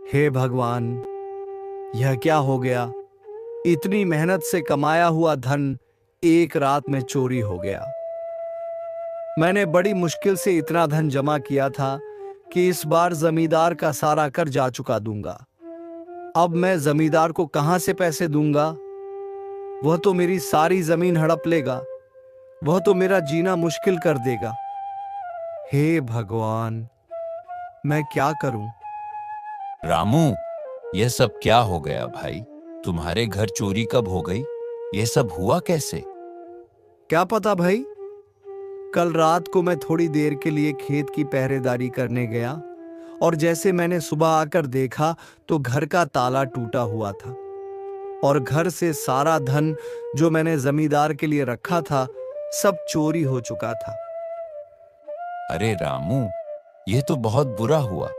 हे भगवान, यह क्या हो गया। इतनी मेहनत से कमाया हुआ धन एक रात में चोरी हो गया। मैंने बड़ी मुश्किल से इतना धन जमा किया था कि इस बार जमींदार का सारा कर जा चुका दूंगा। अब मैं जमींदार को कहां से पैसे दूंगा। वह तो मेरी सारी जमीन हड़प लेगा। वह तो मेरा जीना मुश्किल कर देगा। हे भगवान, मैं क्या करूं। रामू, यह सब क्या हो गया भाई? तुम्हारे घर चोरी कब हो गई? यह सब हुआ कैसे? क्या पता भाई। कल रात को मैं थोड़ी देर के लिए खेत की पहरेदारी करने गया और जैसे मैंने सुबह आकर देखा तो घर का ताला टूटा हुआ था और घर से सारा धन जो मैंने जमींदार के लिए रखा था सब चोरी हो चुका था। अरे रामू, यह तो बहुत बुरा हुआ।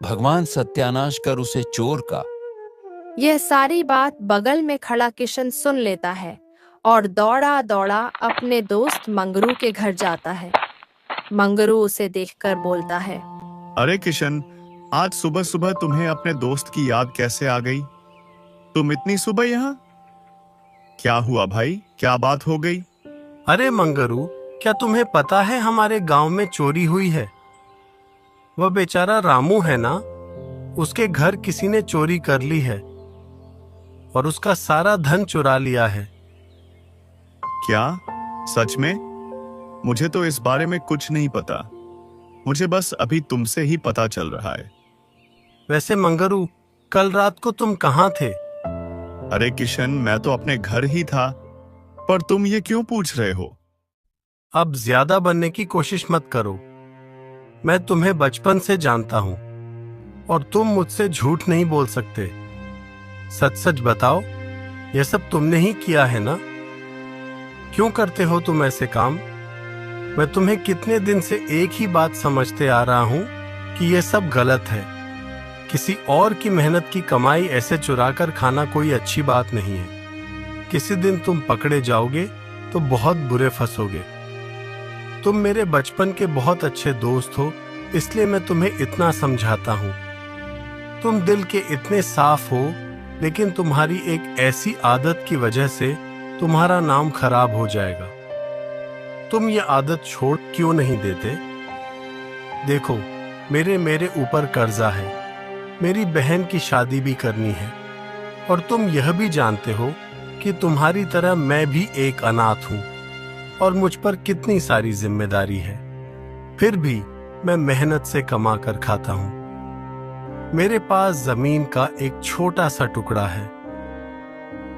भगवान सत्यानाश कर उसे चोर का। यह सारी बात बगल में खड़ा किशन सुन लेता है और दौड़ा दौड़ा अपने दोस्त मंगरू के घर जाता है। मंगरू उसे देखकर बोलता है, अरे किशन, आज सुबह सुबह तुम्हें अपने दोस्त की याद कैसे आ गई? तुम इतनी सुबह यहाँ? क्या हुआ भाई, क्या बात हो गई? अरे मंगरू, क्या तुम्हें पता है हमारे गांव में चोरी हुई है? वह बेचारा रामू है ना, उसके घर किसी ने चोरी कर ली है और उसका सारा धन चुरा लिया है। क्या सच में? मुझे तो इस बारे में कुछ नहीं पता। मुझे बस अभी तुमसे ही पता चल रहा है। वैसे मंगरू, कल रात को तुम कहाँ थे? अरे किशन, मैं तो अपने घर ही था। पर तुम ये क्यों पूछ रहे हो? अब ज्यादा बनने की कोशिश मत करो। मैं तुम्हें बचपन से जानता हूं और तुम मुझसे झूठ नहीं बोल सकते। सच सच बताओ, यह सब तुमने ही किया है ना? क्यों करते हो तुम ऐसे काम? मैं तुम्हें कितने दिन से एक ही बात समझते आ रहा हूं कि यह सब गलत है। किसी और की मेहनत की कमाई ऐसे चुराकर खाना कोई अच्छी बात नहीं है। किसी दिन तुम पकड़े जाओगे तो बहुत बुरे फंसोगे। तुम मेरे बचपन के बहुत अच्छे दोस्त हो, इसलिए मैं तुम्हें इतना समझाता हूं। तुम दिल के इतने साफ हो, लेकिन तुम्हारी एक ऐसी आदत की वजह से तुम्हारा नाम खराब हो जाएगा। तुम ये आदत छोड़ क्यों नहीं देते? देखो, मेरे ऊपर कर्जा है। मेरी बहन की शादी भी करनी है और तुम यह भी जानते हो कि तुम्हारी तरह मैं भी एक अनाथ हूं और मुझ पर कितनी सारी जिम्मेदारी है। फिर भी मैं मेहनत से कमा कर खाता हूं। मेरे पास जमीन का एक छोटा सा टुकड़ा है।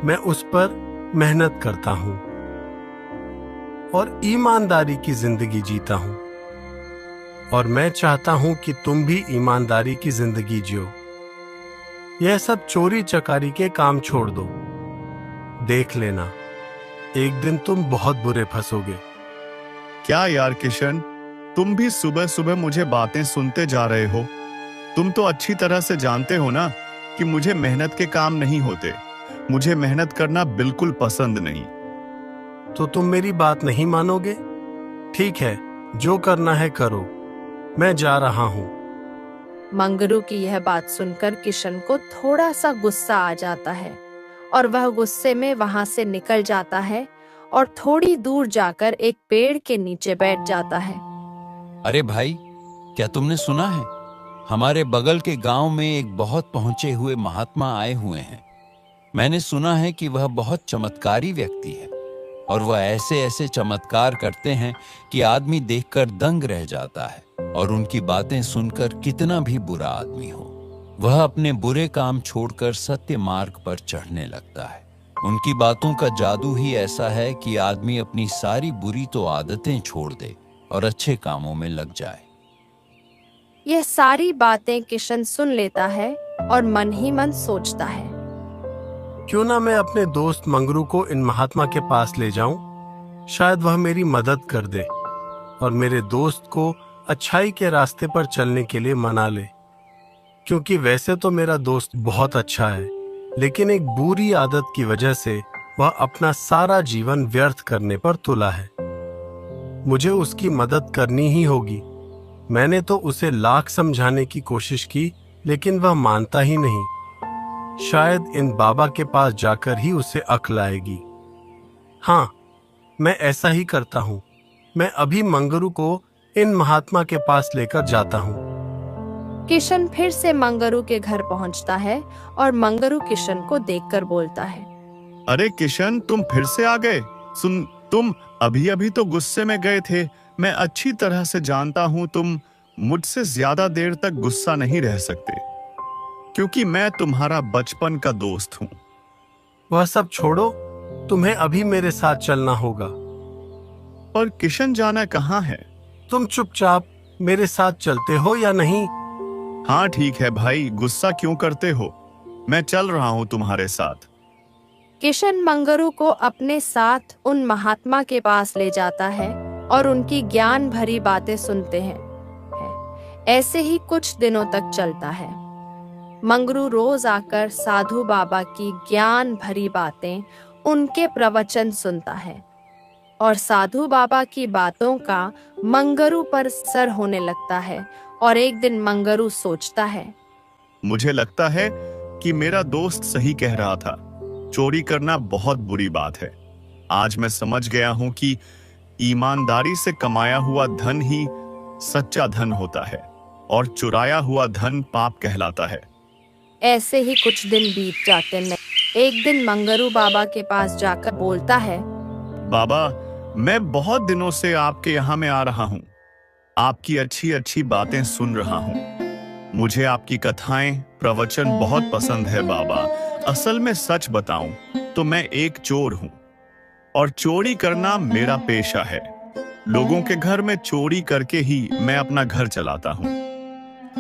मैं उस पर मेहनत करता हूं और ईमानदारी की जिंदगी जीता हूं और मैं चाहता हूं कि तुम भी ईमानदारी की जिंदगी जियो। यह सब चोरी चकारी के काम छोड़ दो। देख लेना, एक दिन तुम बहुत बुरे फंसोगे। क्या यार किशन, तुम भी सुबह सुबह मुझे बातें सुनते जा रहे हो। तुम तो अच्छी तरह से जानते हो ना कि मुझे मेहनत के काम नहीं होते। मुझे मेहनत करना बिल्कुल पसंद नहीं। तो तुम मेरी बात नहीं मानोगे? ठीक है, जो करना है करो। मैं जा रहा हूं। मंगरू की यह बात सुनकर किशन को थोड़ा सा गुस्सा आ जाता है और वह गुस्से में वहां से निकल जाता है और थोड़ी दूर जाकर एक पेड़ के नीचे बैठ जाता है। अरे भाई, क्या तुमने सुना है? हमारे बगल के गांव में एक बहुत पहुंचे हुए महात्मा आए हुए हैं। मैंने सुना है कि वह बहुत चमत्कारी व्यक्ति है और वह ऐसे ऐसे चमत्कार करते हैं कि आदमी देखकर दंग रह जाता है। और उनकी बातें सुनकर कितना भी बुरा आदमी हो, वह अपने बुरे काम छोड़कर सत्य मार्ग पर चढ़ने लगता है। उनकी बातों का जादू ही ऐसा है कि आदमी अपनी सारी बुरी तो आदतें छोड़ दे और अच्छे कामों में लग जाए। यह सारी बातें किशन सुन लेता है और मन ही मन सोचता है, क्यों ना मैं अपने दोस्त मंगरू को इन महात्मा के पास ले जाऊं। शायद वह मेरी मदद कर दे और मेरे दोस्त को अच्छाई के रास्ते पर चलने के लिए मना ले। क्योंकि वैसे तो मेरा दोस्त बहुत अच्छा है, लेकिन एक बुरी आदत की वजह से वह अपना सारा जीवन व्यर्थ करने पर तुला है। मुझे उसकी मदद करनी ही होगी। मैंने तो उसे लाख समझाने की कोशिश की, लेकिन वह मानता ही नहीं। शायद इन बाबा के पास जाकर ही उसे अक्ल आएगी। हाँ, मैं ऐसा ही करता हूँ। मैं अभी मंगरू को इन महात्मा के पास लेकर जाता हूँ। किशन फिर से मंगरू के घर पहुंचता है और मंगरू किशन को देखकर बोलता है, अरे किशन, तुम फिर से आ गए। सुन, तुम अभी अभी तो गुस्से में गए थे। मैं अच्छी तरह से जानता हूं तुम मुझसे ज्यादा देर तक गुस्सा नहीं रह सकते, क्योंकि मैं तुम्हारा बचपन का दोस्त हूं। वह सब छोड़ो, तुम्हें अभी मेरे साथ चलना होगा। पर किशन, जाना कहाँ है? तुम चुपचाप मेरे साथ चलते हो या नहीं? हाँ ठीक है भाई, गुस्सा क्यों करते हो? मैं चल रहा हूं तुम्हारे साथ। किशन मंगरू को अपने साथ उन महात्मा के पास ले जाता है और उनकी ज्ञान भरी बातें सुनते हैं। ऐसे ही कुछ दिनों तक चलता है। मंगरू रोज आकर साधु बाबा की ज्ञान भरी बातें, उनके प्रवचन सुनता है और साधु बाबा की बातों का मंगरू पर असर होने लगता है। और एक दिन मंगरू सोचता है, मुझे लगता है कि मेरा दोस्त सही कह रहा था। चोरी करना बहुत बुरी बात है। आज मैं समझ गया हूं कि ईमानदारी से कमाया हुआ धन ही सच्चा धन होता है और चुराया हुआ धन पाप कहलाता है। ऐसे ही कुछ दिन बीत जाते हैं। एक दिन मंगरू बाबा के पास जाकर बोलता है, बाबा, मैं बहुत दिनों से आपके यहाँ में आ रहा हूँ। आपकी अच्छी अच्छी बातें सुन रहा हूँ। मुझे आपकी कथाएं, प्रवचन बहुत पसंद है बाबा। असल में सच बताऊं तो मैं एक चोर हूँ और चोरी करना मेरा पेशा है। लोगों के घर में चोरी करके ही मैं अपना घर चलाता हूँ।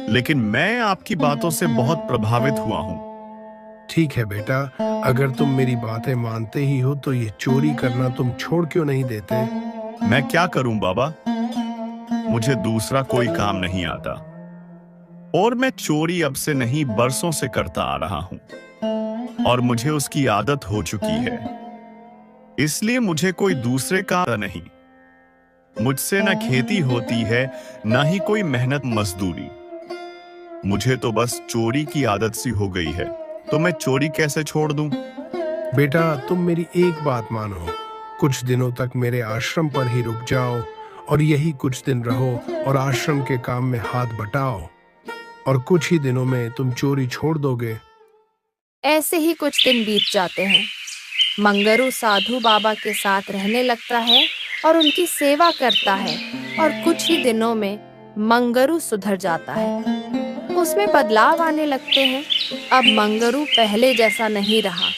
लेकिन मैं आपकी बातों से बहुत प्रभावित हुआ हूँ। ठीक है बेटा, अगर तुम मेरी बातें मानते ही हो तो ये चोरी करना तुम छोड़ क्यों नहीं देते? मैं क्या करूं बाबा, मुझे दूसरा कोई काम नहीं आता और मैं चोरी अब से नहीं बरसों से करता आ रहा हूं और मुझे उसकी आदत हो चुकी है। इसलिए मुझे कोई दूसरे काम नहीं। मुझसे न खेती होती है, न ही कोई मेहनत मजदूरी। मुझे तो बस चोरी की आदत सी हो गई है। तो मैं चोरी कैसे छोड़ दूं? बेटा, तुम मेरी एक बात मानो। कुछ दिनों तक मेरे आश्रम पर ही रुक जाओ और यही कुछ दिन रहो और आश्रम के काम में हाथ बटाओ और कुछ ही दिनों में तुम चोरी छोड़ दोगे। ऐसे ही कुछ दिन बीत जाते हैं। मंगरू साधु बाबा के साथ रहने लगता है और उनकी सेवा करता है और कुछ ही दिनों में मंगरू सुधर जाता है। उसमें बदलाव आने लगते हैं। अब मंगरू पहले जैसा नहीं रहा।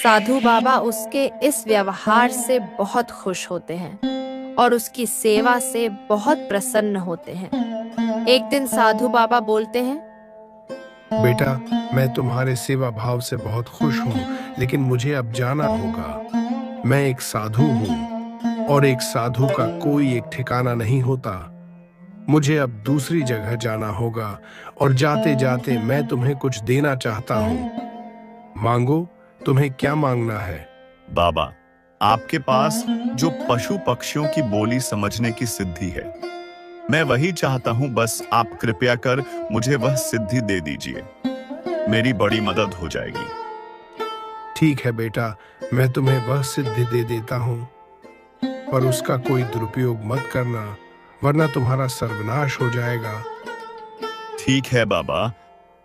साधु बाबा उसके इस व्यवहार से बहुत खुश होते हैं और उसकी सेवा से बहुत प्रसन्न होते हैं। एक दिन साधु बाबा बोलते हैं, बेटा, मैं तुम्हारे सेवा भाव से बहुत खुश हूँ, लेकिन मुझे अब जाना होगा। मैं एक साधु हूँ और एक साधु का कोई एक ठिकाना नहीं होता। मुझे अब दूसरी जगह जाना होगा और जाते जाते मैं तुम्हें कुछ देना चाहता हूँ। मांगो, तुम्हें क्या मांगना है? बाबा, आपके पास जो पशु पक्षियों की बोली समझने की सिद्धि है, मैं वही चाहता हूं। बस आप कृपया कर मुझे वह सिद्धि दे दीजिए। मेरी बड़ी मदद हो जाएगी। ठीक है बेटा, मैं तुम्हें वह सिद्धि दे देता हूँ, पर उसका कोई दुरुपयोग मत करना, वरना तुम्हारा सर्वनाश हो जाएगा। ठीक है बाबा,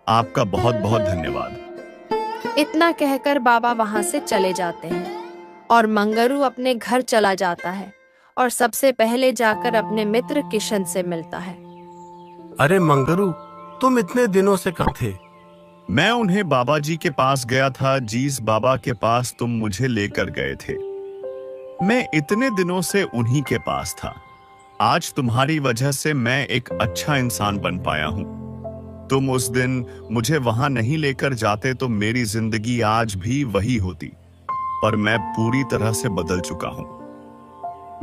आपका बहुत बहुत धन्यवाद। इतना कहकर बाबा वहां से चले जाते हैं और मंगरू अपने घर चला जाता है और सबसे पहले जाकर अपने मित्र किशन से मिलता है। अरे मंगरू, तुम इतने दिनों से कहाँ थे? मैं उन्हें बाबा जी के पास गया था। जिस बाबा के पास तुम मुझे लेकर गए थे, मैं इतने दिनों से उन्हीं के पास था। आज तुम्हारी वजह से मैं एक अच्छा इंसान बन पाया हूं। तुम उस दिन मुझे वहां नहीं लेकर जाते तो मेरी जिंदगी आज भी वही होती, पर मैं पूरी तरह से बदल चुका हूं।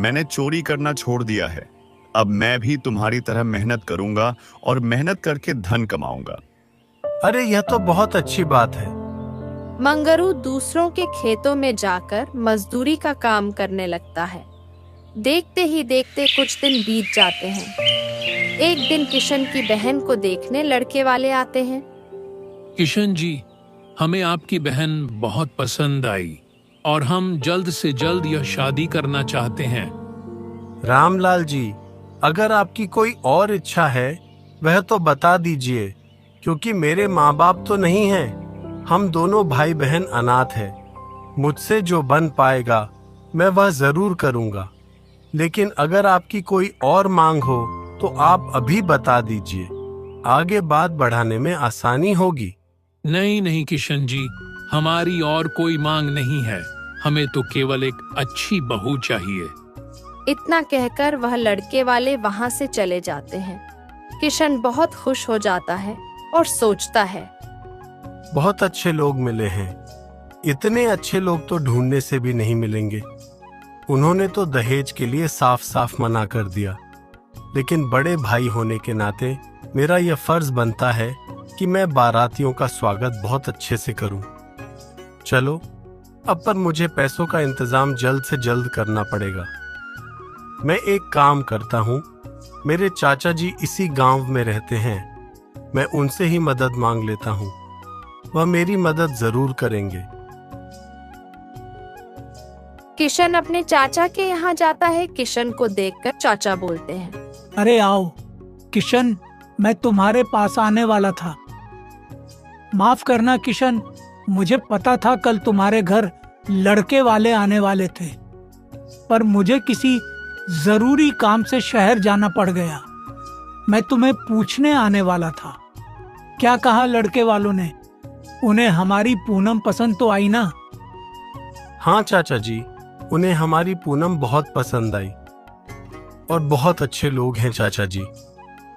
मैंने चोरी करना छोड़ दिया है। अब मैं भी तुम्हारी तरह मेहनत करूंगा और मेहनत करके धन कमाऊंगा। अरे यह तो बहुत अच्छी बात है। मंगरू दूसरों के खेतों में जाकर मजदूरी का काम करने लगता है। देखते ही देखते कुछ दिन बीत जाते हैं। एक दिन किशन की बहन को देखने लड़के वाले आते हैं। किशन जी, हमें आपकी बहन बहुत पसंद आई और हम जल्द से जल्द यह शादी करना चाहते हैं। रामलाल जी, अगर आपकी कोई और इच्छा है वह तो बता दीजिए, क्योंकि मेरे माँ बाप तो नहीं हैं। हम दोनों भाई बहन अनाथ हैं। मुझसे जो बन पाएगा मैं वह जरूर करूँगा, लेकिन अगर आपकी कोई और मांग हो तो आप अभी बता दीजिए, आगे बात बढ़ाने में आसानी होगी। नहीं नहीं किशन जी, हमारी और कोई मांग नहीं है। हमें तो केवल एक अच्छी बहू चाहिए। इतना कहकर वह लड़के वाले वहां से चले जाते हैं। किशन बहुत खुश हो जाता है और सोचता है, बहुत अच्छे लोग मिले हैं। इतने अच्छे लोग तो ढूंढने से भी नहीं मिलेंगे। उन्होंने तो दहेज के लिए साफ साफ मना कर दिया, लेकिन बड़े भाई होने के नाते मेरा यह फर्ज बनता है कि मैं बारातियों का स्वागत बहुत अच्छे से करूं। चलो, अब पर मुझे पैसों का इंतजाम जल्द से जल्द करना पड़ेगा। मैं एक काम करता हूं, मेरे चाचा जी इसी गांव में रहते हैं। मैं उनसे ही मदद मांग लेता हूं, वह मेरी मदद जरूर करेंगे। किशन अपने चाचा के यहाँ जाता है। किशन को देखकर चाचा बोलते हैं, अरे आओ किशन, मैं तुम्हारे पास आने वाला था। माफ करना किशन, मुझे पता था कल तुम्हारे घर लड़के वाले आने वाले थे, पर मुझे किसी जरूरी काम से शहर जाना पड़ गया। मैं तुम्हें पूछने आने वाला था। क्या कहा लड़के वालों ने? उन्हें हमारी पूनम पसंद तो आई ना? हाँ चाचा जी, उन्हें हमारी पूनम बहुत पसंद आई और बहुत अच्छे लोग हैं चाचा जी।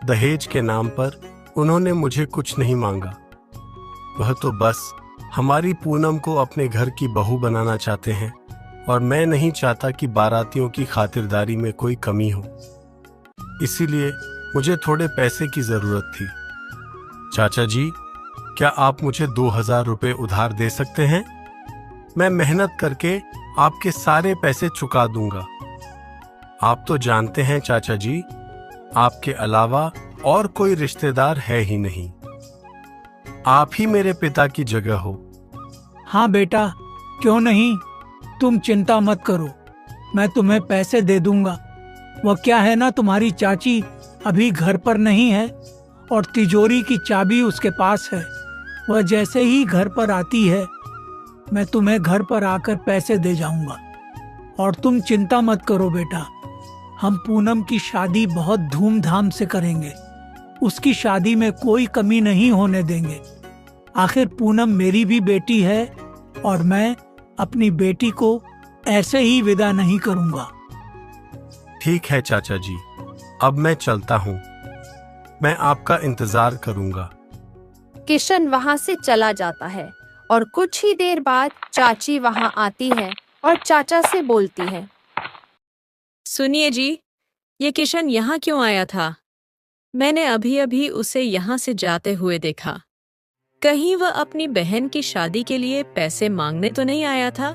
दहेज के नाम पर उन्होंने मुझे कुछ नहीं मांगा। वह तो बस हमारी पूनम को अपने घर की बहू बनाना चाहते हैं, और मैं नहीं चाहता कि बारातियों की खातिरदारी में कोई कमी हो। इसीलिए मुझे थोड़े पैसे की जरूरत थी। चाचा जी, क्या आप मुझे 2000 रुपए उधार दे सकते हैं? मैं मेहनत करके आपके सारे पैसे चुका दूंगा। आप तो जानते हैं चाचा जी, आपके अलावा और कोई रिश्तेदार है ही नहीं। आप ही मेरे पिता की जगह हो। हाँ बेटा, क्यों नहीं, तुम चिंता मत करो, मैं तुम्हें पैसे दे दूंगा। वह क्या है ना, तुम्हारी चाची अभी घर पर नहीं है और तिजोरी की चाबी उसके पास है। वह जैसे ही घर पर आती है, मैं तुम्हें घर पर आकर पैसे दे जाऊंगा। और तुम चिंता मत करो बेटा, हम पूनम की शादी बहुत धूमधाम से करेंगे। उसकी शादी में कोई कमी नहीं होने देंगे। आखिर पूनम मेरी भी बेटी है और मैं अपनी बेटी को ऐसे ही विदा नहीं करूंगा। ठीक है चाचा जी, अब मैं चलता हूँ। मैं आपका इंतजार करूंगा। किशन वहां से चला जाता है और कुछ ही देर बाद चाची वहां आती है और चाचा से बोलती है, सुनिए जी, ये किशन यहाँ क्यों आया था? मैंने अभी अभी उसे यहाँ से जाते हुए देखा। कहीं वह अपनी बहन की शादी के लिए पैसे मांगने तो नहीं आया था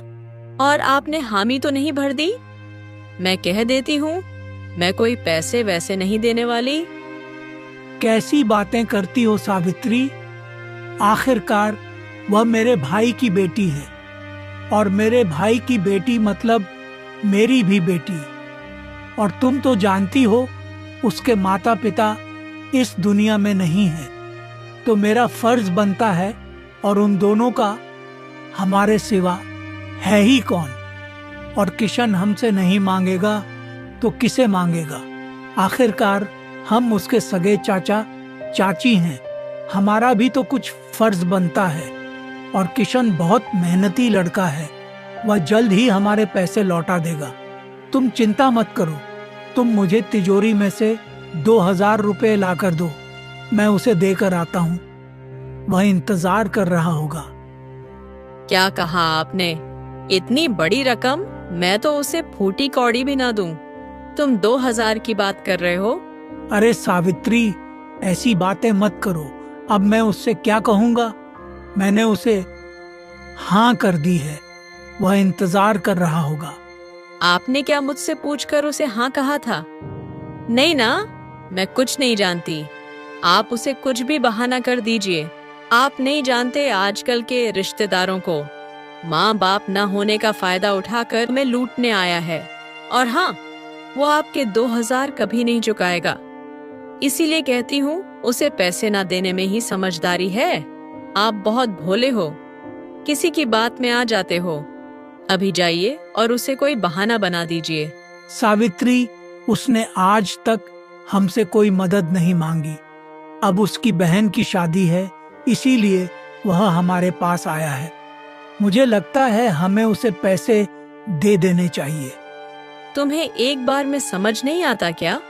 और आपने हामी तो नहीं भर दी? मैं कह देती हूँ, मैं कोई पैसे वैसे नहीं देने वाली। कैसी बातें करती हो सावित्री? आखिरकार वह मेरे भाई की बेटी है और मेरे भाई की बेटी मतलब मेरी भी बेटी। और तुम तो जानती हो उसके माता पिता इस दुनिया में नहीं है, तो मेरा फर्ज बनता है, और उन दोनों का हमारे सिवा है ही कौन। और किशन हमसे नहीं मांगेगा तो किसे मांगेगा? आखिरकार हम उसके सगे चाचा चाची हैं। हमारा भी तो कुछ फर्ज बनता है। और किशन बहुत मेहनती लड़का है, वह जल्द ही हमारे पैसे लौटा देगा। तुम चिंता मत करो, तुम मुझे तिजोरी में से 2000 रुपए ला कर दो, मैं उसे देकर आता हूँ। वह इंतजार कर रहा होगा। क्या कहा आपने? इतनी बड़ी रकम? मैं तो उसे फूटी कौड़ी भी ना दूं। तुम 2000 की बात कर रहे हो? अरे सावित्री, ऐसी बातें मत करो। अब मैं उससे क्या कहूँगा? मैंने उसे हाँ कर दी है, वह इंतजार कर रहा होगा। आपने क्या मुझसे पूछकर उसे हाँ कहा था? नहीं ना, मैं कुछ नहीं जानती। आप उसे कुछ भी बहाना कर दीजिए। आप नहीं जानते आजकल के रिश्तेदारों को। माँ बाप न होने का फायदा उठाकर मैं लूटने आया है। और हाँ, वो आपके 2000 कभी नहीं चुकाएगा। इसीलिए कहती हूँ, उसे पैसे ना देने में ही समझदारी है। आप बहुत भोले हो, किसी की बात में आ जाते हो। अभी जाइए और उसे कोई बहाना बना दीजिए। सावित्री, उसने आज तक हमसे कोई मदद नहीं मांगी। अब उसकी बहन की शादी है, इसीलिए वह हमारे पास आया है। मुझे लगता है हमें उसे पैसे दे देने चाहिए। तुम्हें एक बार में समझ नहीं आता क्या?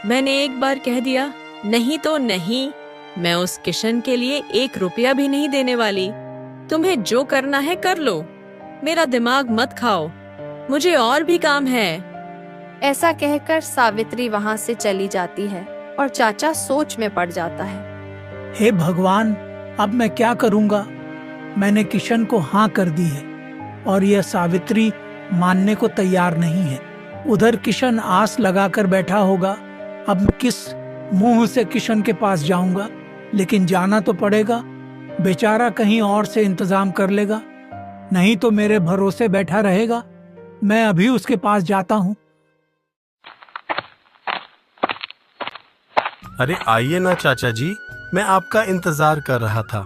मैंने एक बार कह दिया नहीं तो नहीं। मैं उस किशन के लिए 1 रुपया भी नहीं देने वाली। तुम्हें जो करना है कर लो, मेरा दिमाग मत खाओ। मुझे और भी काम है। ऐसा कहकर सावित्री वहां से चली जाती है और चाचा सोच में पड़ जाता है। हे भगवान, अब मैं क्या करूंगा? मैंने किशन को हाँ कर दी है और यह सावित्री मानने को तैयार नहीं है। उधर किशन आस लगाकर बैठा होगा। अब मैं किस मुंह से किशन के पास जाऊंगा? लेकिन जाना तो पड़ेगा। बेचारा कहीं और से इंतजाम कर लेगा, नहीं तो मेरे भरोसे बैठा रहेगा। मैं अभी उसके पास जाता हूँ। अरे आइए ना चाचा जी, मैं आपका इंतजार कर रहा था।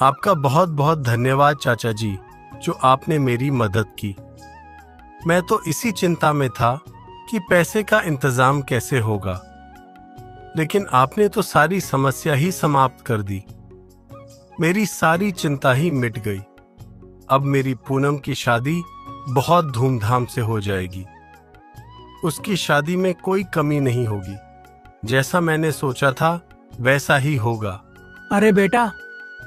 आपका बहुत बहुत धन्यवाद चाचा जी, जो आपने मेरी मदद की। मैं तो इसी चिंता में था कि पैसे का इंतजाम कैसे होगा, लेकिन आपने तो सारी समस्या ही समाप्त कर दी। मेरी सारी चिंता ही मिट गई। अब मेरी पूनम की शादी बहुत धूमधाम से हो जाएगी। उसकी शादी में कोई कमी नहीं होगी। जैसा मैंने सोचा था वैसा ही होगा। अरे बेटा,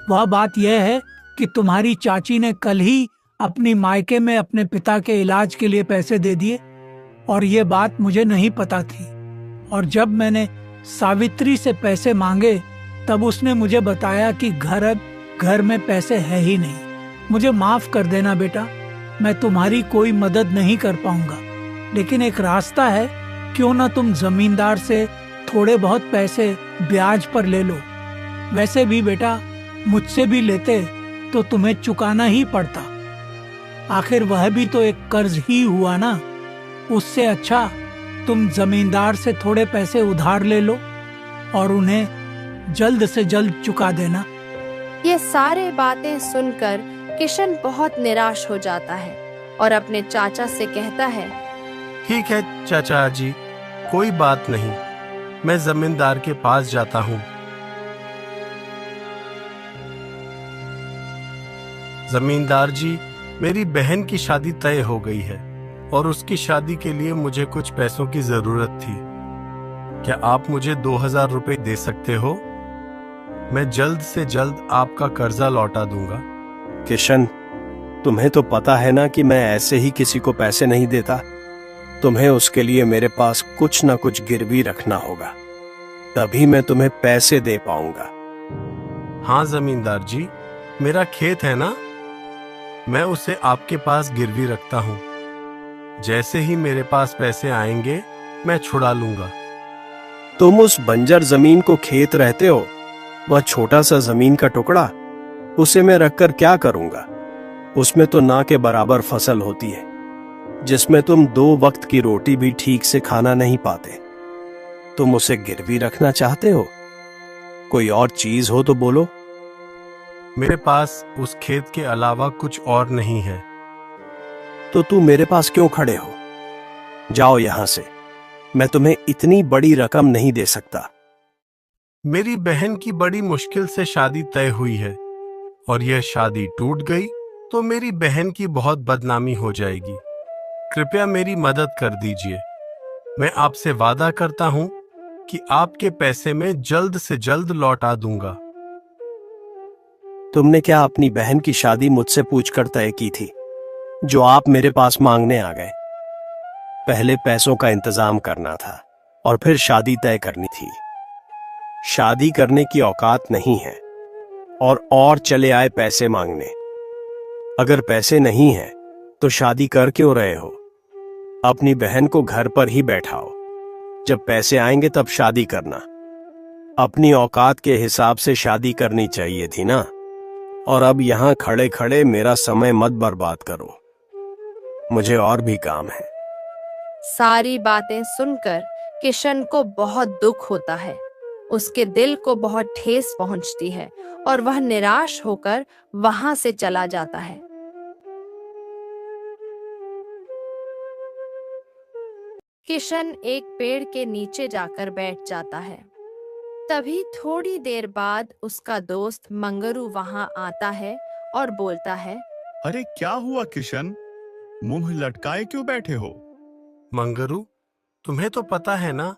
वह बात यह है कि तुम्हारी चाची ने कल ही अपनी मायके में अपने पिता के इलाज के लिए पैसे दे दिए और ये बात मुझे नहीं पता थी। और जब मैंने सावित्री से पैसे मांगे तब उसने मुझे बताया कि घर में पैसे है ही नहीं। मुझे माफ कर देना बेटा, मैं तुम्हारी कोई मदद नहीं कर पाऊंगा, लेकिन एक रास्ता है। क्यों ना तुम जमींदार से थोड़े बहुत पैसे ब्याज पर ले लो। वैसे भी बेटा, मुझसे भी लेते तो तुम्हें चुकाना ही पड़ता। आखिर वह भी तो एक कर्ज ही हुआ ना। उससे अच्छा तुम जमींदार से थोड़े पैसे उधार ले लो और उन्हें जल्द से जल्द चुका देना। ये सारे बातें सुनकर किशन बहुत निराश हो जाता है और अपने चाचा से कहता है, ठीक है चाचा जी, कोई बात नहीं, मैं जमींदार के पास जाता हूँ। जमींदार जी, मेरी बहन की शादी तय हो गई है और उसकी शादी के लिए मुझे कुछ पैसों की जरूरत थी। क्या आप मुझे 2000 रुपए दे सकते हो? मैं जल्द से जल्द आपका कर्जा लौटा दूंगा। किशन, तुम्हें तो पता है ना कि मैं ऐसे ही किसी को पैसे नहीं देता। तुम्हें उसके लिए मेरे पास कुछ ना कुछ गिरवी रखना होगा, तभी मैं तुम्हें पैसे दे पाऊंगा। हाँ जमींदार जी, मेरा खेत है ना, मैं उसे आपके पास गिरवी रखता हूँ। जैसे ही मेरे पास पैसे आएंगे मैं छुड़ा लूंगा। तुम उस बंजर जमीन को खेत रहते हो, वह छोटा सा जमीन का टुकड़ा, उसे मैं रखकर क्या करूंगा? उसमें तो ना के बराबर फसल होती है, जिसमें तुम 2 वक्त की रोटी भी ठीक से खाना नहीं पाते। तुम उसे गिरवी रखना चाहते हो? कोई और चीज हो तो बोलो। मेरे पास उस खेत के अलावा कुछ और नहीं है। तो तू मेरे पास क्यों खड़े हो? जाओ यहां से, मैं तुम्हें इतनी बड़ी रकम नहीं दे सकता। मेरी बहन की बड़ी मुश्किल से शादी तय हुई है और यह शादी टूट गई तो मेरी बहन की बहुत बदनामी हो जाएगी। कृपया मेरी मदद कर दीजिए। मैं आपसे वादा करता हूं कि आपके पैसे मैं जल्द से जल्द लौटा दूंगा। तुमने क्या अपनी बहन की शादी मुझसे पूछकर तय की थी, जो आप मेरे पास मांगने आ गए? पहले पैसों का इंतजाम करना था और फिर शादी तय करनी थी। शादी करने की औकात नहीं है और चले आए पैसे मांगने। अगर पैसे नहीं हैं तो शादी कर क्यों रहे हो? अपनी बहन को घर पर ही बैठाओ। जब पैसे आएंगे तब शादी करना। अपनी औकात के हिसाब से शादी करनी चाहिए थी ना। और अब यहाँ खड़े खड़े मेरा समय मत बर्बाद करो, मुझे और भी काम है। सारी बातें सुनकर किशन को बहुत दुख होता है। उसके दिल को बहुत ठेस पहुंचती है और वह निराश होकर वहां से चला जाता है। किशन एक पेड़ के नीचे जाकर बैठ जाता है। तभी थोड़ी देर बाद उसका दोस्त मंगरू वहां आता है और बोलता है, अरे क्या हुआ किशन, मुंह लटकाए क्यों बैठे हो? मंगरू, तुम्हें तो पता है ना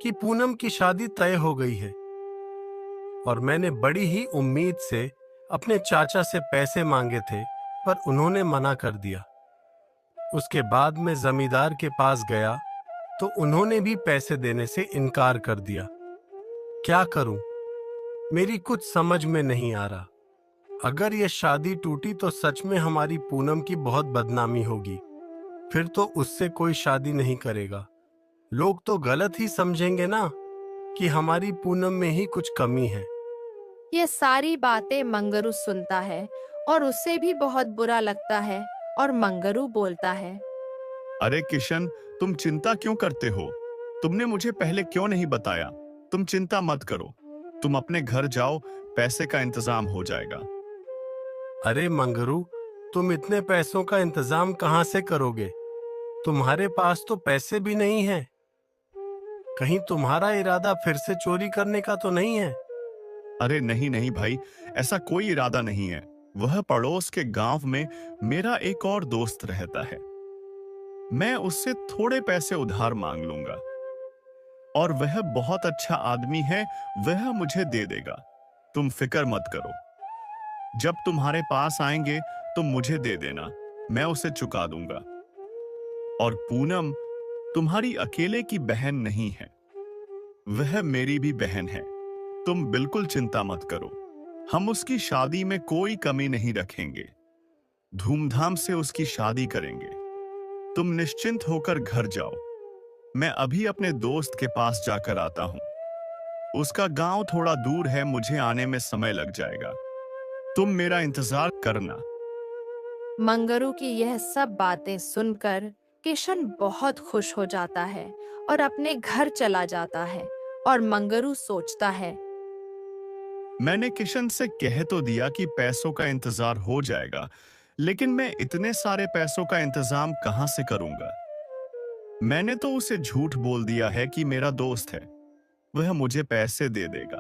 कि पूनम की शादी तय हो गई है और मैंने बड़ी ही उम्मीद से अपने चाचा से पैसे मांगे थे, पर उन्होंने मना कर दिया। उसके बाद मैं जमींदार के पास गया तो उन्होंने भी पैसे देने से इनकार कर दिया। क्या करूं? मेरी कुछ समझ में नहीं आ रहा। अगर ये शादी टूटी तो सच में हमारी पूनम की बहुत बदनामी होगी। फिर तो उससे कोई शादी नहीं करेगा। लोग तो गलत ही समझेंगे ना कि हमारी पूनम में ही कुछ कमी है। ये सारी बातें मंगरू सुनता है और उसे भी बहुत बुरा लगता है और मंगरू बोलता है, अरे किशन, तुम चिंता क्यों करते हो? तुमने मुझे पहले क्यों नहीं बताया? तुम चिंता मत करो, तुम अपने घर जाओ, पैसे का इंतजाम हो जाएगा। अरे मंगरू, तुम इतने पैसों का इंतजाम कहां से करोगे? तुम्हारे पास तो पैसे भी नहीं है। कहीं तुम्हारा इरादा फिर से चोरी करने का तो नहीं है? अरे नहीं नहीं भाई, ऐसा कोई इरादा नहीं है। वह पड़ोस के गांव में मेरा एक और दोस्त रहता है। मैं उससे थोड़े पैसे उधार मांग लूंगा और वह बहुत अच्छा आदमी है, वह मुझे दे देगा। तुम फिक्र मत करो। जब तुम्हारे पास आएंगे तो मुझे दे देना, मैं उसे चुका दूंगा। और पूनम तुम्हारी अकेले की बहन नहीं है, वह मेरी भी बहन है। तुम बिल्कुल चिंता मत करो, हम उसकी शादी में कोई कमी नहीं रखेंगे। धूमधाम से उसकी शादी करेंगे। तुम निश्चिंत होकर घर जाओ। मैं अभी अपने दोस्त के पास जाकर आता हूं। उसका गांव थोड़ा दूर है, मुझे आने में समय लग जाएगा। तुम मेरा इंतजार करना। मंगरू की यह सब बातें सुनकर किशन बहुत खुश हो जाता है और अपने घर चला जाता है। और मंगरू सोचता है, मैंने किशन से कह तो दिया कि पैसों का इंतजार हो जाएगा, लेकिन मैं इतने सारे पैसों का इंतजाम कहां से करूंगा? मैंने तो उसे झूठ बोल दिया है कि मेरा दोस्त है, वह मुझे पैसे दे देगा।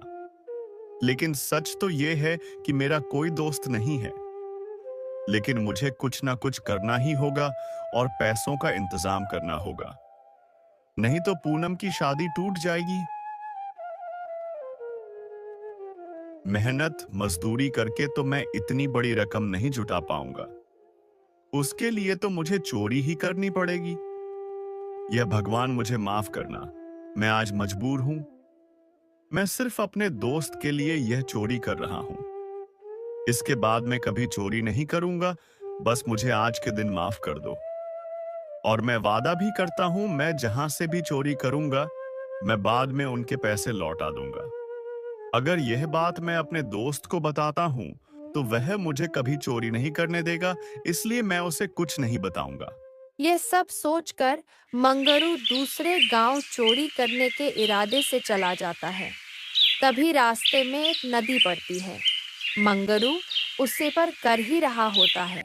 लेकिन सच तो यह है कि मेरा कोई दोस्त नहीं है। लेकिन मुझे कुछ ना कुछ करना ही होगा और पैसों का इंतजाम करना होगा, नहीं तो पूनम की शादी टूट जाएगी। मेहनत मजदूरी करके तो मैं इतनी बड़ी रकम नहीं जुटा पाऊंगा। उसके लिए तो मुझे चोरी ही करनी पड़ेगी। यह भगवान मुझे माफ करना, मैं आज मजबूर हूं। मैं सिर्फ अपने दोस्त के लिए यह चोरी कर रहा हूं। इसके बाद मैं कभी चोरी नहीं करूंगा। बस मुझे आज के दिन माफ कर दो। और मैं वादा भी करता हूं, मैं जहां से भी चोरी करूंगा, मैं बाद में उनके पैसे लौटा दूंगा। अगर यह बात मैं अपने दोस्त को बताता हूं तो वह मुझे कभी चोरी नहीं करने देगा, इसलिए मैं उसे कुछ नहीं बताऊंगा। ये सब सोचकर मंगरू दूसरे गांव चोरी करने के इरादे से चला जाता है। तभी रास्ते में एक नदी पड़ती है। मंगरू उसे पर कर ही रहा होता है।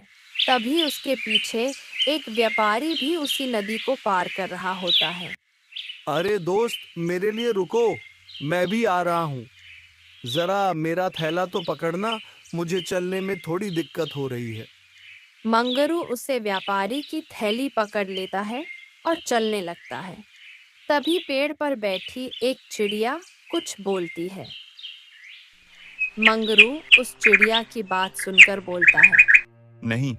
तभी उसके पीछे एक व्यापारी भी उसी नदी को पार कर रहा होता है। अरे दोस्त, मेरे लिए रुको, मैं भी आ रहा हूँ। जरा मेरा थैला तो पकड़ना, मुझे चलने में थोड़ी दिक्कत हो रही है। मंगरू उसे व्यापारी की थैली पकड़ लेता है और चलने लगता है। तभी पेड़ पर बैठी एक चिड़िया कुछ बोलती है। मंगरू उस चिड़िया की बात सुनकर बोलता है, नहीं।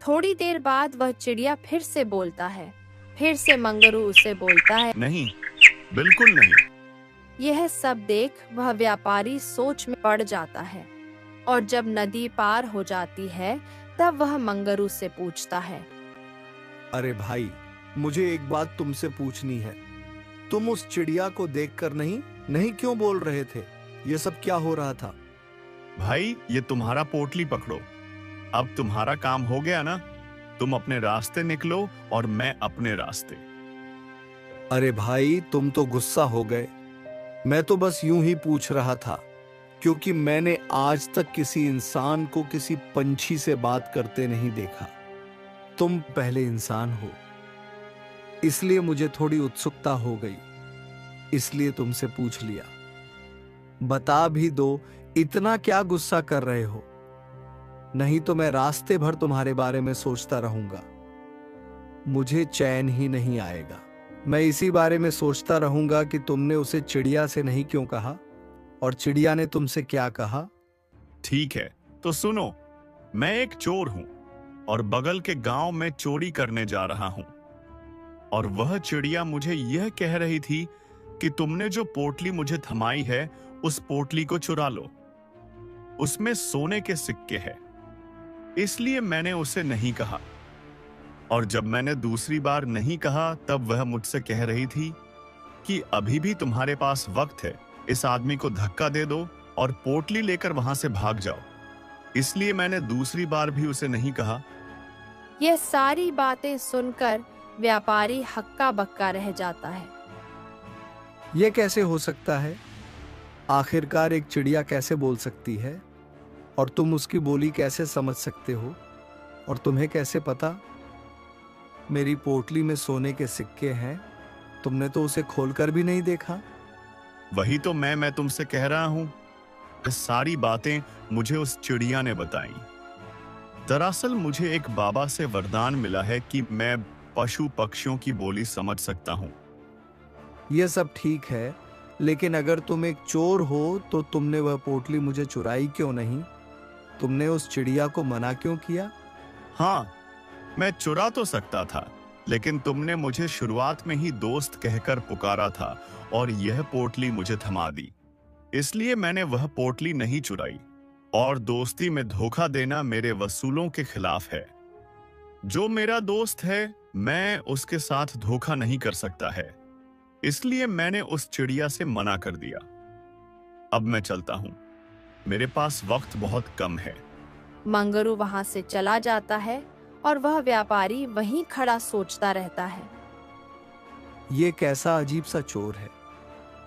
थोड़ी देर बाद वह चिड़िया फिर से बोलता है। फिर से मंगरू उसे बोलता है, नहीं, बिल्कुल नहीं। यह सब देख वह व्यापारी सोच में पड़ जाता है और जब नदी पार हो जाती है तब वह मंगरू से पूछता है, अरे भाई, मुझे एक बात तुमसे पूछनी है। तुम उस चिड़िया को देखकर नहीं क्यों बोल रहे थे? ये सब क्या हो रहा था? भाई, ये तुम्हारा पोटली पकड़ो। अब तुम्हारा काम हो गया ना? तुम अपने रास्ते निकलो और मैं अपने रास्ते। अरे भाई, तुम तो गुस्सा हो गए। मैं तो बस यूं ही पूछ रहा था, क्योंकि मैंने आज तक किसी इंसान को किसी पंछी से बात करते नहीं देखा। तुम पहले इंसान हो, इसलिए मुझे थोड़ी उत्सुकता हो गई, इसलिए तुमसे पूछ लिया। बता भी दो, इतना क्या गुस्सा कर रहे हो? नहीं तो मैं रास्ते भर तुम्हारे बारे में सोचता रहूंगा, मुझे चैन ही नहीं आएगा। मैं इसी बारे में सोचता रहूंगा कि तुमने उसे चिड़िया से नहीं क्यों कहा, और चिड़िया ने तुमसे क्या कहा। ठीक है, तो सुनो। मैं एक चोर हूं और बगल के गांव में चोरी करने जा रहा हूं, और वह चिड़िया मुझे यह कह रही थी कि तुमने जो पोटली मुझे थमाई है, उस पोटली को चुरा लो। उसमें सोने के सिक्के हैं, इसलिए मैंने उसे नहीं कहा। और जब मैंने दूसरी बार नहीं कहा, तब वह मुझसे कह रही थी कि अभी भी तुम्हारे पास वक्त है, इस आदमी को धक्का दे दो और पोटली लेकर वहां से भाग जाओ। इसलिए मैंने दूसरी बार भी उसे नहीं कहा। यह सारी बातें सुनकर व्यापारी हक्का बक्का रह जाता है। यह कैसे हो सकता है? आखिरकार एक चिड़िया कैसे बोल सकती है, और तुम उसकी बोली कैसे समझ सकते हो? और तुम्हें कैसे पता? मेरी पोटली में सोने के सिक्के हैं, तुमने तो उसे खोलकर भी नहीं देखा। वही तो मैं तुमसे कह रहा हूं। ये सारी बातें मुझे उस चिड़िया ने बताई। दरअसल मुझे एक बाबा से वरदान मिला है कि मैं पशु पक्षियों की बोली समझ सकता हूं। यह सब ठीक है, लेकिन अगर तुम एक चोर हो तो तुमने वह पोटली मुझे चुराई क्यों नहीं? तुमने उस चिड़िया को मना क्यों किया? हाँ, मैं चुरा तो सकता था, लेकिन तुमने मुझे शुरुआत में ही दोस्त कहकर पुकारा था और यह पोटली मुझे थमा दी। इसलिए मैंने वह पोटली नहीं चुराई, और दोस्ती में धोखा देना मेरे वसूलों के खिलाफ है। जो मेरा दोस्त है, मैं उसके साथ धोखा नहीं कर सकता है। इसलिए मैंने उस चिड़िया से मना कर दिया। अब मैं चलता हूं, मेरे पास वक्त बहुत कम है। मंगरू वहां से चला जाता है और वह व्यापारी वहीं खड़ा सोचता रहता है। ये कैसा अजीब सा चोर है।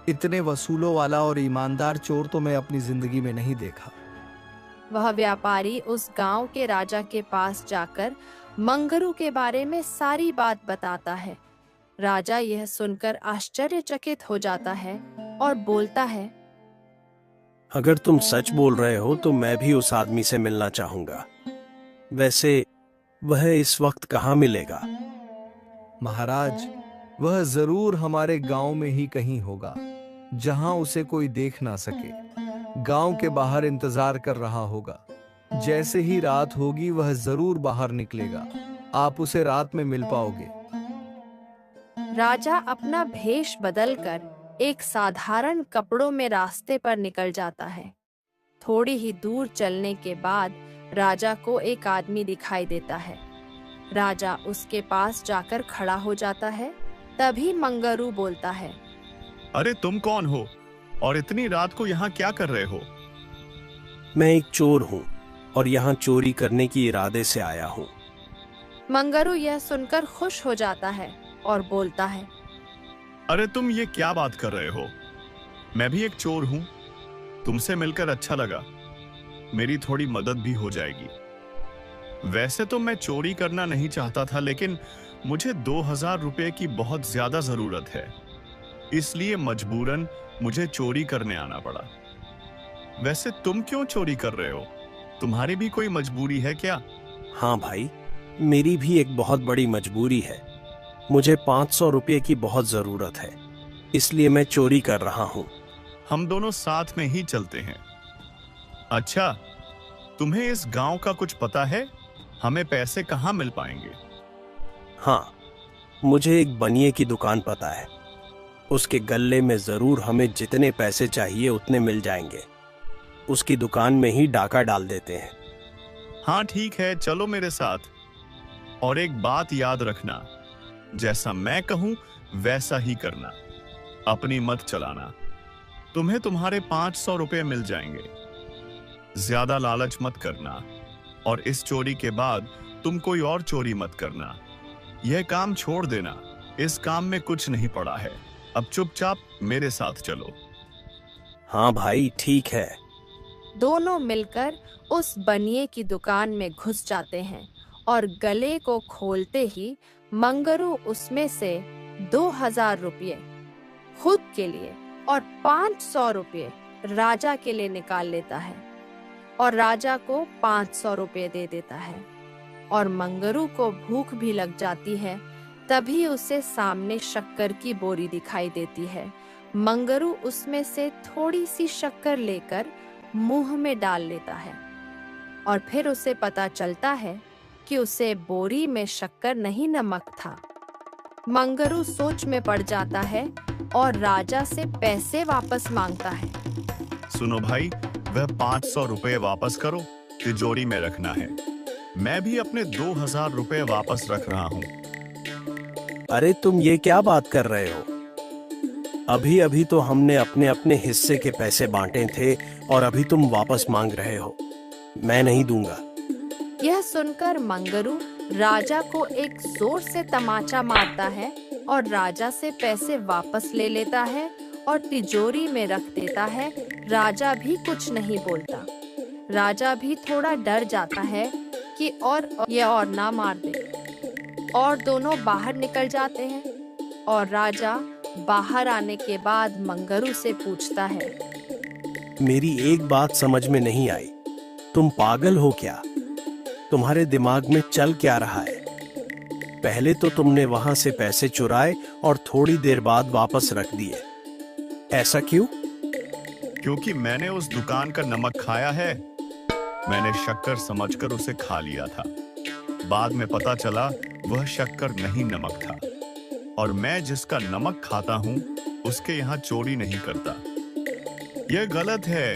इतने वसूलों वाला और ईमानदार चोर तो मैं अपनी जिंदगी में नहीं देखा। वह व्यापारी उस गांव के राजा के पास जाकर मंगरू के बारे में सारी बात बताता है। राजा यह सुनकर आश्चर्यचकित हो जाता है और बोलता है, अगर तुम सच बोल रहे हो तो मैं भी उस आदमी से मिलना चाहूंगा। वैसे वह इस वक्त कहाँ मिलेगा? महाराज, वह जरूर हमारे गांव में ही कहीं होगा, जहां उसे कोई देख ना सके। गांव के बाहर इंतजार कर रहा होगा। जैसे ही रात होगी वह जरूर बाहर निकलेगा। आप उसे रात में मिल पाओगे। राजा अपना भेष बदलकर एक साधारण कपड़ों में रास्ते पर निकल जाता है। थोड़ी ही दूर चलने के बाद राजा को एक आदमी दिखाई देता है। राजा उसके पास जाकर खड़ा हो जाता है। तभी मंगरू बोलता है, अरे तुम कौन हो और इतनी रात को यहाँ क्या कर रहे हो? मैं एक चोर हूँ और यहाँ चोरी करने की इरादे से आया हूँ। मंगरू यह सुनकर खुश हो जाता है और बोलता है, अरे तुम ये क्या बात कर रहे हो? मैं भी एक चोर हूँ। तुमसे मिलकर अच्छा लगा। मेरी थोड़ी मदद भी हो जाएगी। वैसे तो मैं चोरी करना नहीं चाहता था, लेकिन मुझे 2000 रुपए की बहुत ज्यादा जरूरत है, इसलिए मजबूरन मुझे चोरी करने आना पड़ा। वैसे तुम क्यों चोरी कर रहे हो? तुम्हारी भी कोई मजबूरी है क्या? हाँ भाई, मेरी भी एक बहुत बड़ी मजबूरी है। मुझे 500 रुपये की बहुत जरूरत है, इसलिए मैं चोरी कर रहा हूँ। हम दोनों साथ में ही चलते हैं। अच्छा, तुम्हें इस गांव का कुछ पता है? हमें पैसे कहाँ मिल पाएंगे? हाँ, मुझे एक बनिए की दुकान पता है। उसके गल्ले में जरूर हमें जितने पैसे चाहिए उतने मिल जाएंगे। उसकी दुकान में ही डाका डाल देते हैं। हाँ ठीक है, चलो मेरे साथ। और एक बात याद रखना, जैसा मैं कहूं वैसा ही करना। अपनी मत चलाना। तुम्हें तुम्हारे 500 रुपए मिल जाएंगे। ज्यादा लालच मत करना, और इस चोरी के बाद तुम कोई और चोरी मत करना। यह काम छोड़ देना, इस काम में कुछ नहीं पड़ा है। अब चुपचाप मेरे साथ चलो। हाँ भाई, ठीक है। दोनों मिलकर उस बनिए की दुकान में घुस जाते हैं और गले को खोलते ही मंगरू उसमें से 2000 रुपये खुद के लिए और 500 रुपये राजा के लिए निकाल लेता है और राजा को 500 रुपये दे देता है। और मंगरू को भूख भी लग जाती है। तभी उसे सामने शक्कर की बोरी दिखाई देती है। मंगरू उसमें से थोड़ी सी शक्कर लेकर मुंह में डाल लेता है और फिर उसे पता चलता है कि उसे बोरी में शक्कर नहीं, नमक था। मंगरू सोच में पड़ जाता है और राजा से पैसे वापस मांगता है। सुनो भाई, वह 500 रुपए वापस करो, तिजोरी में रखना है। मैं भी अपने 2000 रुपए वापस रख रहा हूँ। अरे तुम ये क्या बात कर रहे हो? अभी अभी तो हमने अपने अपने हिस्से के पैसे बांटे थे और अभी तुम वापस मांग रहे हो। मैं नहीं दूंगा। यह सुनकर मंगरू राजा को एक जोर से तमाचा मारता है और राजा से पैसे वापस ले लेता है और तिजोरी में रख देता है। राजा भी कुछ नहीं बोलता। राजा भी थोड़ा डर जाता है कि और ना मार दे, और दोनों बाहर निकल जाते हैं। और राजा बाहर आने के बाद मंगरू से पूछता है, मेरी एक बात समझ में नहीं आई। तुम पागल हो क्या? तुम्हारे दिमाग में चल क्या रहा है? पहले तो तुमने वहां से पैसे चुराए और थोड़ी देर बाद वापस रख दिए। ऐसा क्यों? क्योंकि मैंने उस दुकान का नमक खाया है। मैंने शक्कर समझकर उसे खा लिया था। बाद में पता चला वह शक्कर नहीं, नमक था। और मैं जिसका नमक खाता हूँ उसके यहाँ चोरी नहीं करता। यह गलत है।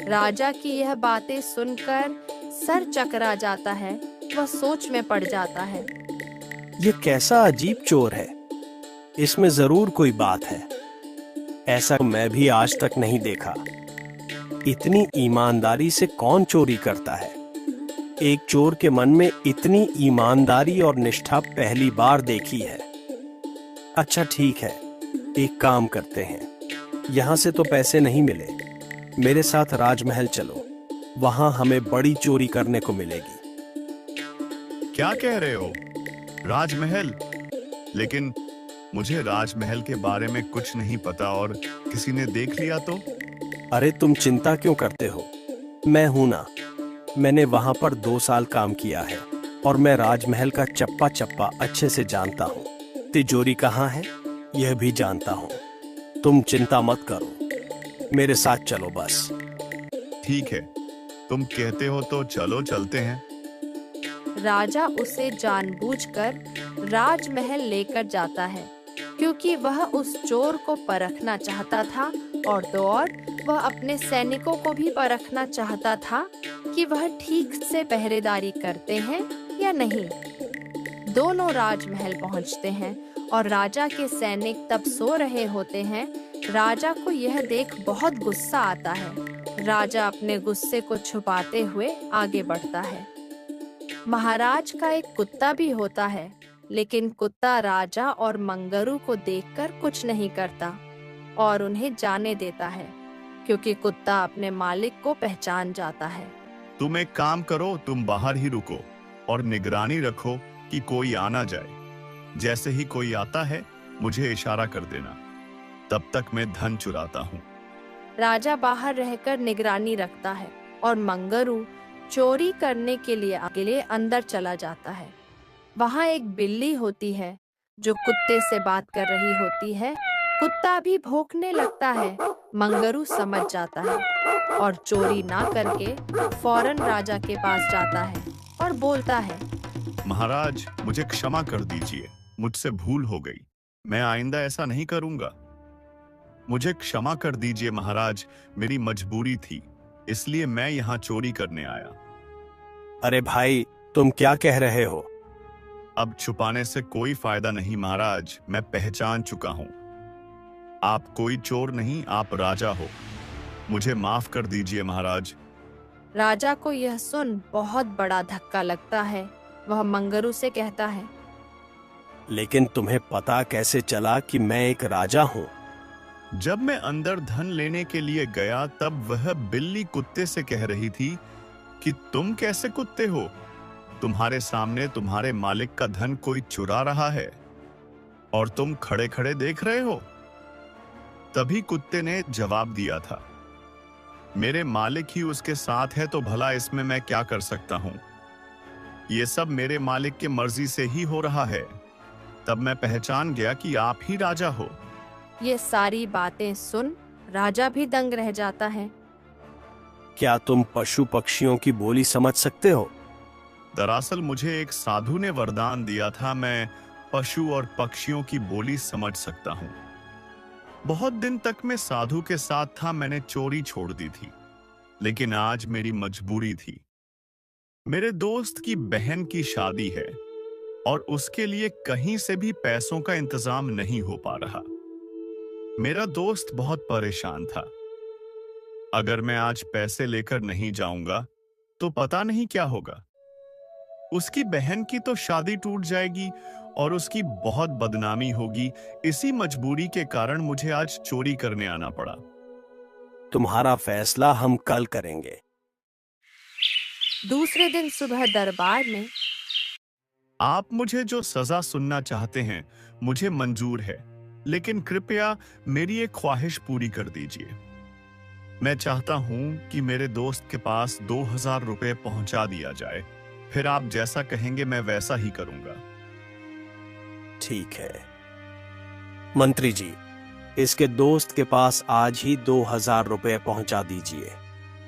राजा की यह बातें सुनकर सर चकरा जाता है। वह सोच में पड़ जाता है। ये कैसा अजीब चोर है? इसमें जरूर कोई बात है। ऐसा मैं भी आज तक नहीं देखा। इतनी ईमानदारी से कौन चोरी करता है? एक चोर के मन में इतनी ईमानदारी और निष्ठा पहली बार देखी है। अच्छा ठीक है, एक काम करते हैं। यहाँ से तो पैसे नहीं मिले। मेरे साथ राजमहल चलो, वहां हमें बड़ी चोरी करने को मिलेगी। क्या कह रहे हो? राजमहल? लेकिन मुझे राजमहल के बारे में कुछ नहीं पता और किसी ने देख लिया तो? अरे तुम चिंता क्यों करते हो? मैं हूं ना। मैंने वहां पर 2 साल काम किया है और मैं राजमहल का चप्पा चप्पा अच्छे से जानता हूँ। तिजोरी कहाँ है यह भी जानता हूँ। तुम चिंता मत करो, मेरे साथ चलो बस। ठीक है, तुम कहते हो तो चलो, चलते हैं। राजा उसे जानबूझकर राजमहल लेकर जाता है क्योंकि वह उस चोर को परखना चाहता था और तो और वह अपने सैनिकों को भी परखना चाहता था कि वह ठीक से पहरेदारी करते हैं या नहीं। दोनों राजमहल पहुंचते हैं और राजा के सैनिक तब सो रहे होते हैं। राजा को यह देख बहुत गुस्सा आता है। राजा अपने गुस्से को छुपाते हुए आगे बढ़ता है। महाराज का एक कुत्ता भी होता है, लेकिन कुत्ता राजा और मंगरू को देखकर कुछ नहीं करता और उन्हें जाने देता है क्योंकि कुत्ता अपने मालिक को पहचान जाता है। तुम एक काम करो, तुम बाहर ही रुको और निगरानी रखो कि कोई आ ना जाए। जैसे ही कोई आता है मुझे इशारा कर देना, तब तक मैं धन चुराता हूँ। राजा बाहर रहकर निगरानी रखता है और मंगरू चोरी करने के लिए अंदर चला जाता है। वहाँ एक बिल्ली होती है जो कुत्ते से बात कर रही होती है। कुत्ता भी भौंकने लगता है। मंगरू समझ जाता है और चोरी ना करके फौरन राजा के पास जाता है और बोलता है, महाराज मुझे क्षमा कर दीजिए, मुझसे भूल हो गई। मैं आइंदा ऐसा नहीं करूंगा। मुझे क्षमा कर दीजिए महाराज, मेरी मजबूरी थी, इसलिए मैं यहाँ चोरी करने आया। अरे भाई, तुम क्या कह रहे हो? अब छुपाने से कोई फायदा नहीं महाराज, मैं पहचान चुका हूँ। आप कोई चोर नहीं, आप राजा हो। मुझे माफ कर दीजिए महाराज। राजा को यह सुन बहुत बड़ा धक्का लगता है। वह मंगरू से कहता है, लेकिन तुम्हें पता कैसे चला कि मैं एक राजा हूँ? जब मैं अंदर धन लेने के लिए गया तब वह बिल्ली कुत्ते से कह रही थी कि तुम कैसे कुत्ते हो, तुम्हारे सामने तुम्हारे मालिक का धन कोई चुरा रहा है और तुम खड़े खड़े देख रहे हो। तभी कुत्ते ने जवाब दिया था, मेरे मालिक ही उसके साथ है तो भला इसमें मैं क्या कर सकता हूं। ये सब मेरे मालिक के मर्जी से ही हो रहा है। तब मैं पहचान गया कि आप ही राजा हो। ये सारी बातें सुन राजा भी दंग रह जाता है। क्या तुम पशु पक्षियों की बोली समझ सकते हो? दरअसल मुझे एक साधु ने वरदान दिया था, मैं पशु और पक्षियों की बोली समझ सकता हूँ। बहुत दिन तक मैं साधु के साथ था, मैंने चोरी छोड़ दी थी, लेकिन आज मेरी मजबूरी थी। मेरे दोस्त की बहन की शादी है और उसके लिए कहीं से भी पैसों का इंतजाम नहीं हो पा रहा। मेरा दोस्त बहुत परेशान था। अगर मैं आज पैसे लेकर नहीं जाऊंगा तो पता नहीं क्या होगा। उसकी बहन की तो शादी टूट जाएगी और उसकी बहुत बदनामी होगी। इसी मजबूरी के कारण मुझे आज चोरी करने आना पड़ा। तुम्हारा फैसला हम कल करेंगे। दूसरे दिन सुबह दरबार में, आप मुझे जो सजा सुनना चाहते हैं मुझे मंजूर है, लेकिन कृपया मेरी एक ख्वाहिश पूरी कर दीजिए। मैं चाहता हूं कि मेरे दोस्त के पास 2000 रुपए पहुंचा दिया जाए, फिर आप जैसा कहेंगे मैं वैसा ही करूंगा। ठीक है मंत्री जी, इसके दोस्त के पास आज ही 2000 रुपए पहुंचा दीजिए।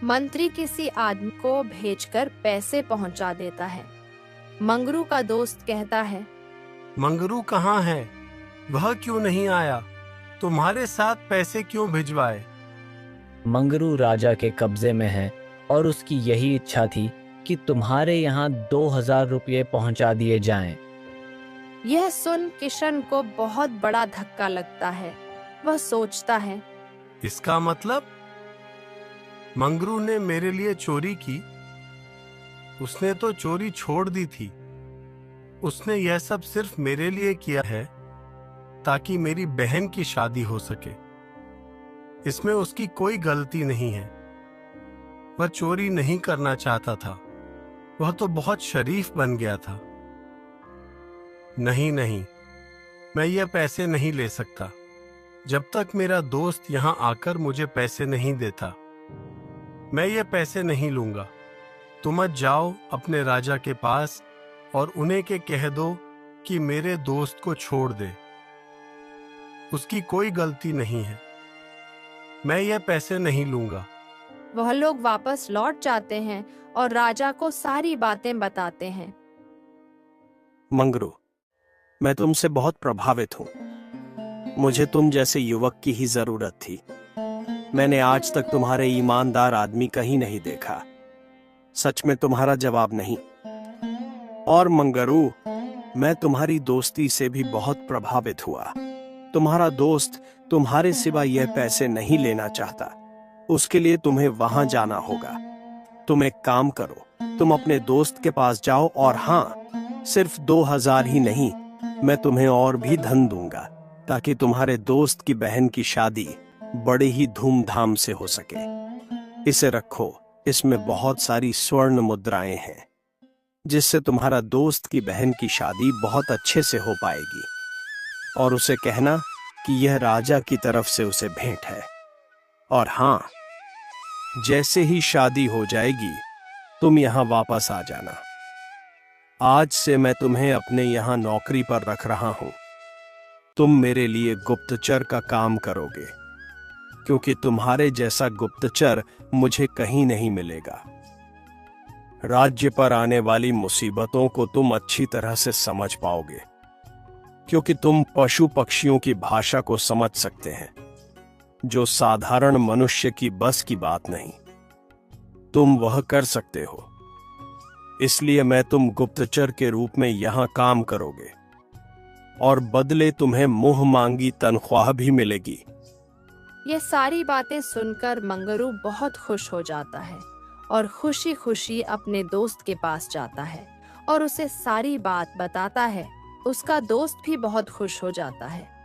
मंत्री किसी आदमी को भेजकर पैसे पहुंचा देता है। मंगरू का दोस्त कहता है, मंगरू कहाँ है? वह क्यों नहीं आया? तुम्हारे साथ पैसे क्यों भिजवाए? मंगरू राजा के कब्जे में है और उसकी यही इच्छा थी कि तुम्हारे यहाँ 2000 रुपये पहुंचा दिए जाएं। यह सुन किशन को बहुत बड़ा धक्का लगता है। वह सोचता है, इसका मतलब मंगरू ने मेरे लिए चोरी की। उसने तो चोरी छोड़ दी थी। उसने यह सब सिर्फ मेरे लिए किया है ताकि मेरी बहन की शादी हो सके। इसमें उसकी कोई गलती नहीं है। वह चोरी नहीं करना चाहता था। वह तो बहुत शरीफ बन गया था। नहीं नहीं, मैं ये पैसे नहीं ले सकता जब तक मेरा दोस्त यहां आकर मुझे पैसे नहीं देता। मैं ये पैसे नहीं लूंगा। तुम मत जाओ अपने राजा के पास और उन्हें के कह दो कि मेरे दोस्त को छोड़ दे। उसकी कोई गलती नहीं है। मैं ये पैसे नहीं लूंगा। वह लोग वापस लौट जाते हैं और राजा को सारी बातें बताते हैं। मंगरू, मैं तुमसे बहुत प्रभावित हूं। मुझे तुम जैसे युवक की ही जरूरत थी। मैंने आज तक तुम्हारे ईमानदार आदमी कहीं नहीं देखा। सच में तुम्हारा जवाब नहीं। और मंगरू, मैं तुम्हारी दोस्ती से भी बहुत प्रभावित हुआ। तुम्हारा दोस्त तुम्हारे सिवा यह पैसे नहीं लेना चाहता। उसके लिए तुम्हें वहां जाना होगा। तुम एक काम करो, तुम अपने दोस्त के पास जाओ और हाँ, सिर्फ 2000 ही नहीं, मैं तुम्हें और भी धन दूंगा ताकि तुम्हारे दोस्त की बहन की शादी बड़े ही धूमधाम से हो सके। इसे रखो, इसमें बहुत सारी स्वर्ण मुद्राएं हैं जिससे तुम्हारा दोस्त की बहन की शादी बहुत अच्छे से हो पाएगी। और उसे कहना कि यह राजा की तरफ से उसे भेंट है। और हाँ, जैसे ही शादी हो जाएगी तुम यहाँ वापस आ जाना। आज से मैं तुम्हें अपने यहाँ नौकरी पर रख रहा हूं। तुम मेरे लिए गुप्तचर का काम करोगे, क्योंकि तुम्हारे जैसा गुप्तचर मुझे कहीं नहीं मिलेगा। राज्य पर आने वाली मुसीबतों को तुम अच्छी तरह से समझ पाओगे, क्योंकि तुम पशु पक्षियों की भाषा को समझ सकते हैं, जो साधारण मनुष्य की बस की बात नहीं। तुम वह कर सकते हो, इसलिए मैं तुम गुप्तचर के रूप में यहां काम करोगे और बदले तुम्हें मुंह मांगी तनख्वाह भी मिलेगी। ये सारी बातें सुनकर मंगरू बहुत खुश हो जाता है और खुशी खुशी अपने दोस्त के पास जाता है और उसे सारी बात बताता है। उसका दोस्त भी बहुत खुश हो जाता है